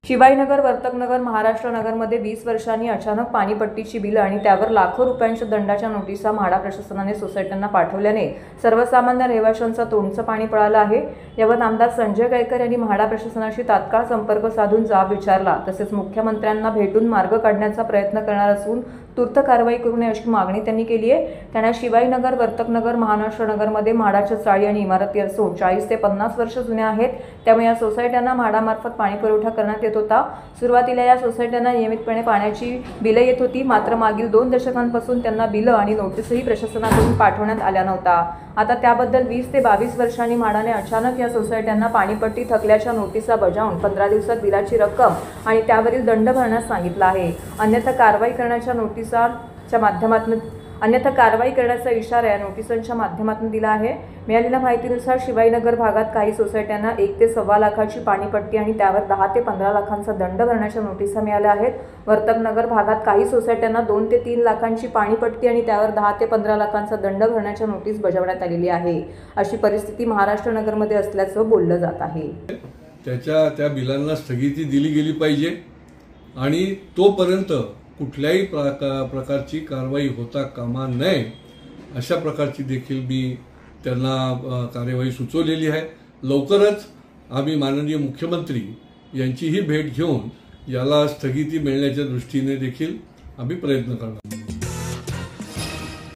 शिवाईनगर, वर्तकनगर, महाराष्ट्र नगरमध्ये 20 वर्षांनी अचानक पाणीपट्टीची बिलं आणि त्यावर लाखो रुपयांच्या दंडाच्या नोटिसा म्हाडा प्रशासनाने सोसायट्यांना पाठवल्याने सर्वसामान्य रहिवाशांचा तोंडचं पाणी पळालं आहे। यावर आमदार संजय केळकर यांनी म्हाडा प्रशासनाशी तात्काळ संपर्क साधून जाब विचारला, तसेच मुख्यमंत्र्यांना भेटून मार्ग काढण्याचा प्रयत्न करणार असून तुर्त कारवाई करू नये अशी मागणी त्यांनी केली आहे। त्यांना शिवाईनगर, वर्तकनगर, महाराष्ट्र नगरमध्ये म्हाडाच्या चाळी आणि इमारती असून 40 ते 50 वर्ष जुन्या आहेत, त्यामुळे या सोसायट्यांना म्हाडामार्फत पाणी पुरवठा करण्यात येत होता। सुरुवातीला या सोसायट्यांना नियमितपणे पाण्याची बिलं येत होती, मात्र मागील 2 दशकांपासून त्यांना बिलं आणि नोटीसही प्रशासनाकडून पाठवण्यात आल्या नव्हत्या। आता त्याबद्दल 20 ते 22 वर्षांनी म्हाडाने अचानक या सोसायट्यांना पाणीपट्टी थकल्याच्या नोटिसा बजावून 15 दिवसात बिलाची रक्कम आणि त्यावरील दंड भरण्यास सांगितलं आहे। अन्यथा कारवाई करण्याचा इशारा या नोटिसांच्या माध्यमातून दिला आहे। मिळालेल्या माहितीनुसार शिवाईनगर भागात काही सोसायट्यांना 1 ते सव्वा लाखाची पाणीपट्टी आणि त्यावर 10 ते 15 लाखांचा दंड भरण्याच्या नोटिसा मिळाल्या आहेत। वर्तकनगर भागात काही सोसायट्यांना 2 ते 3 लाखांची पाणीपट्टी आणि त्यावर 10 ते 15 लाखांचा दंड भरण्याच्या नोटीस बजावण्यात आलेली आहे। अशी परिस्थिती महाराष्ट्र नगरमध्ये असल्याचं बोललं जात आहे। त्या बिलांना स्थगिती दिली गेली पाहिजे आणि तोपर्यंत कुठल्याही प्रकारची कारवाई होता कामा नये अशा प्रकारची देखील मी त्यांना कार्यवाही सुचवलेली आहे। लवकरच आम्ही माननीय मुख्यमंत्री यांचीही भेट घेऊन याला स्थगिती मिळण्याच्या दृष्टीने देखील आम्ही प्रयत्न करणार।